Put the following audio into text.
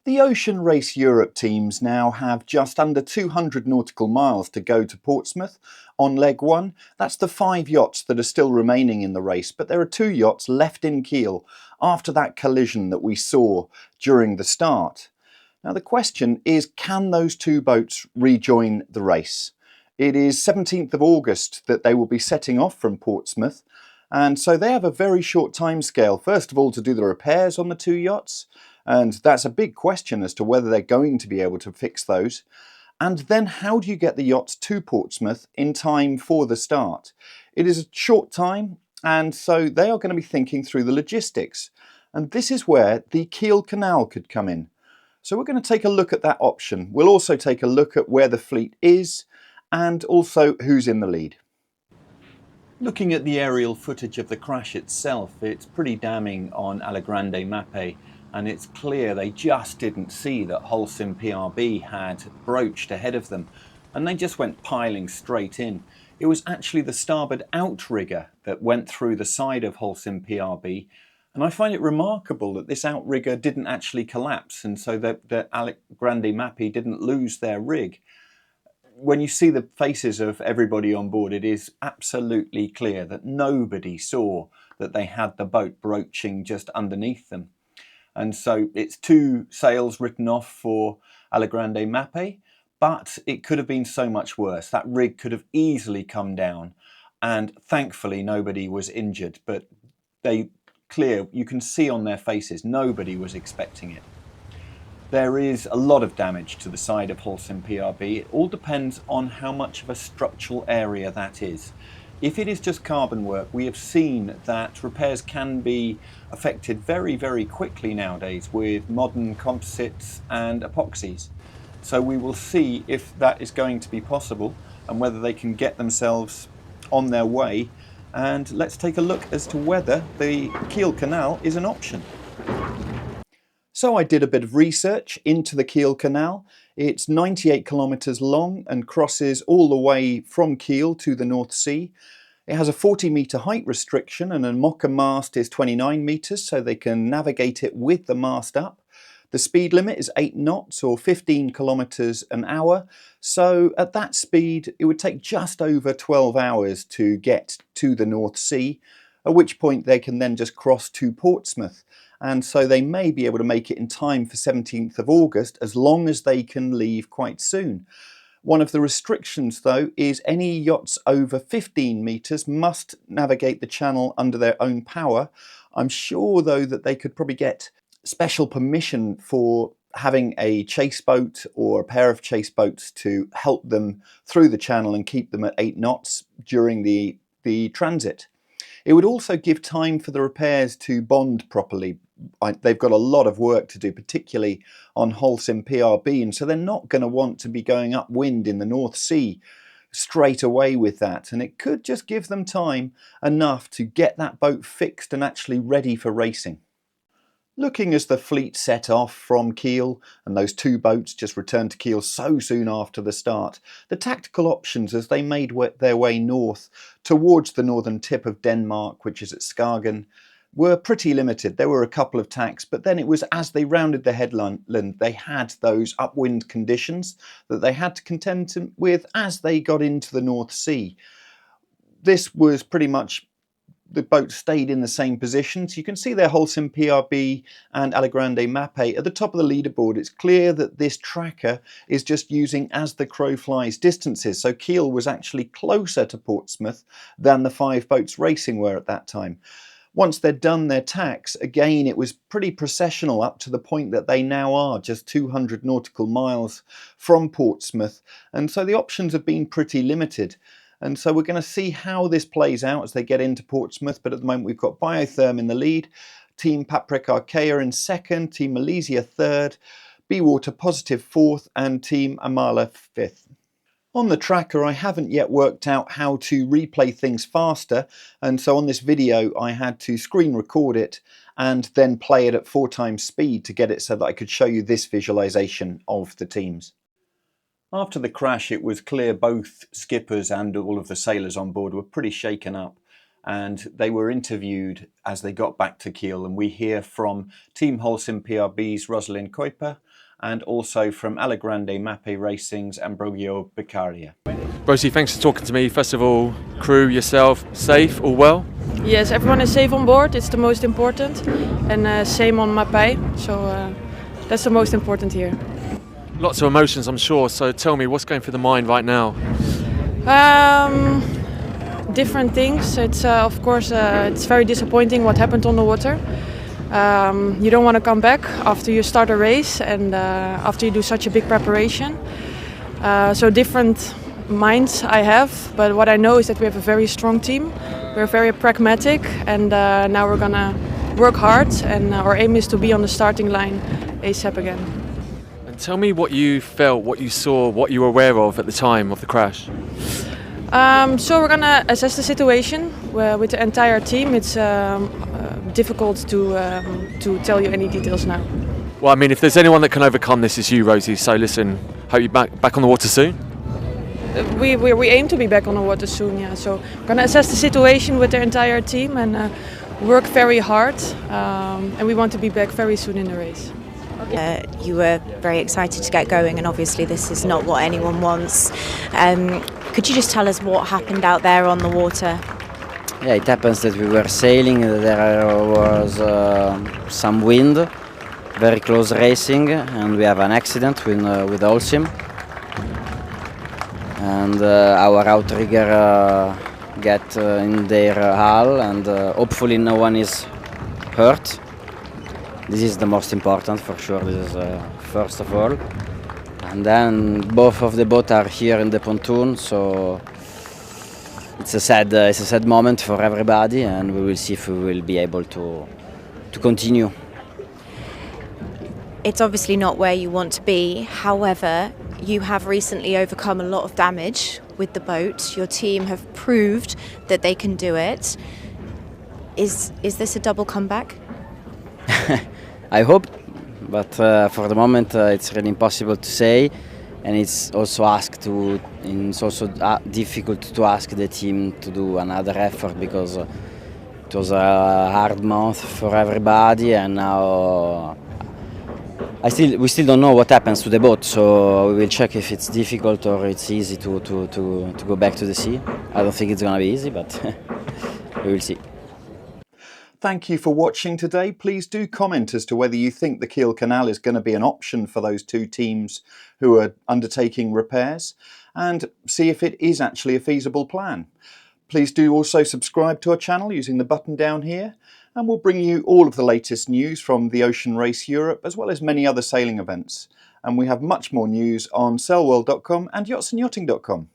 The Ocean Race Europe teams now have just under 200 nautical miles to go to Portsmouth on leg one. That's the 5 yachts that are still remaining in the race, but there are 2 yachts left in Kiel after that collision that we saw during the start. Now the question is, can those 2 boats rejoin the race? It is 17th of August that they will be setting off from Portsmouth, and so they have a very short time scale, first of all to do the repairs on the 2 yachts, and that's a big question as to whether they're going to be able to fix those. And then how do you get the yachts to Portsmouth in time for the start? It is a short time, and so they are going to be thinking through the logistics. And this is where the Kiel Canal could come in. So we're going to take a look at that option. We'll also take a look at where the fleet is and also who's in the lead. Looking at the aerial footage of the crash itself, it's pretty damning on Allagrande Mapei. And it's clear they just didn't see that Holcim PRB had broached ahead of them, and they just went piling straight in. It was actually the starboard outrigger that went through the side of Holcim PRB, and I find it remarkable that this outrigger didn't actually collapse, and so that Allagrande Mapei didn't lose their rig. When you see the faces of everybody on board, it is absolutely clear that nobody saw that they had the boat broaching just underneath them. And so it's 2 sails written off for Allagrande Mapei, but it could have been so much worse. That rig could have easily come down, and thankfully nobody was injured. But you can see on their faces, nobody was expecting it. There is a lot of damage to the side of Holcim PRB. It all depends on how much of a structural area that is. If it is just carbon work, we have seen that repairs can be affected very, very quickly nowadays with modern composites and epoxies. So we will see if that is going to be possible and whether they can get themselves on their way. And let's take a look as to whether the Kiel Canal is an option. So I did a bit of research into the Kiel Canal. It's 98 kilometres long and crosses all the way from Kiel to the North Sea. It has a 40-metre height restriction, and an IMOCA mast is 29 metres, so they can navigate it with the mast up. The speed limit is 8 knots or 15 kilometres an hour. So at that speed, it would take just over 12 hours to get to the North Sea, at which point they can then just cross to Portsmouth. And so they may be able to make it in time for 17th of August, as long as they can leave quite soon. One of the restrictions, though, is any yachts over 15 metres must navigate the channel under their own power. I'm sure, though, that they could probably get special permission for having a chase boat or a pair of chase boats to help them through the channel and keep them at 8 knots during the transit. It would also give time for the repairs to bond properly. They've got a lot of work to do, particularly on Holcim PRB, and so they're not going to want to be going upwind in the North Sea straight away with that. And it could just give them time enough to get that boat fixed and actually ready for racing. Looking as the fleet set off from Kiel, and those 2 boats just returned to Kiel so soon after the start, the tactical options as they made their way north towards the northern tip of Denmark, which is at Skagen, were pretty limited. There were a couple of tacks, but then it was as they rounded the headland, they had those upwind conditions that they had to contend with as they got into the North Sea. This was pretty much, the boat stayed in the same positions. You can see there Holcim PRB and Allagrande Mapei at the top of the leaderboard. It's clear that this tracker is just using as the crow flies distances. So Kiel was actually closer to Portsmouth than the 5 boats racing were at that time. Once they'd done their tacks, again, it was pretty processional up to the point that they now are just 200 nautical miles from Portsmouth. And so the options have been pretty limited. And so we're going to see how this plays out as they get into Portsmouth. But at the moment, we've got Biotherm in the lead, Team Paprec Arkea in second, Team Malaysia third, Bewater Positive fourth, and Team Amala fifth. On the tracker, I haven't yet worked out how to replay things faster, and so on this video I had to screen record it and then play it at 4 times speed to get it so that I could show you this visualization of the teams. After the crash, it was clear both skippers and all of the sailors on board were pretty shaken up, and they were interviewed as they got back to Kiel, and we hear from Team Holcim PRB's Rosalind Kuiper and also from Allagrande Mapei Racing's Ambrogio Beccaria. Rosie, thanks for talking to me. First of all, crew, yourself, safe, all well? Yes, everyone is safe on board, it's the most important, and same on Mapei, so that's the most important here. Lots of emotions, I'm sure, so tell me, what's going through the mind right now? Different things. It's of course it's very disappointing what happened on the water. You don't want to come back after you start a race and after you do such a big preparation. So different minds I have, but what I know is that we have a very strong team. We're very pragmatic, and now we're gonna work hard, and our aim is to be on the starting line ASAP again. And tell me what you felt, what you saw, what you were aware of at the time of the crash. So we're gonna assess the situation with the entire team. It's difficult to tell you any details now. Well, I mean, if there's anyone that can overcome this, it's you, Rosie. So listen, hope you're back on the water soon. We aim to be back on the water soon, yeah. So we're gonna assess the situation with the entire team and work very hard. And we want to be back very soon in the race. You were very excited to get going, and obviously this is not what anyone wants. Could you just tell us what happened out there on the water? Yeah, it happens that we were sailing, there was some wind, very close racing, and we have an accident with Holcim. And our outrigger get in their hull, and hopefully no one is hurt. This is the most important for sure, this is first of all. And then both of the boats are here in the pontoon, so it's a sad moment for everybody, and we will see if we will be able to continue. It's obviously not where you want to be, however, you have recently overcome a lot of damage with the boat. Your team have proved that they can do it. Is this a double comeback? I hope, but for the moment it's really impossible to say, and it's also difficult to ask the team to do another effort, because it was a hard month for everybody, and now we still don't know what happens to the boat, so we will check if it's difficult or it's easy to go back to the sea. I don't think it's gonna be easy, but we will see. Thank you for watching today. Please do comment as to whether you think the Kiel Canal is going to be an option for those two teams who are undertaking repairs, and see if it is actually a feasible plan. Please do also subscribe to our channel using the button down here, and we'll bring you all of the latest news from the Ocean Race Europe, as well as many other sailing events. And we have much more news on sailworld.com and yachtsandyachting.com.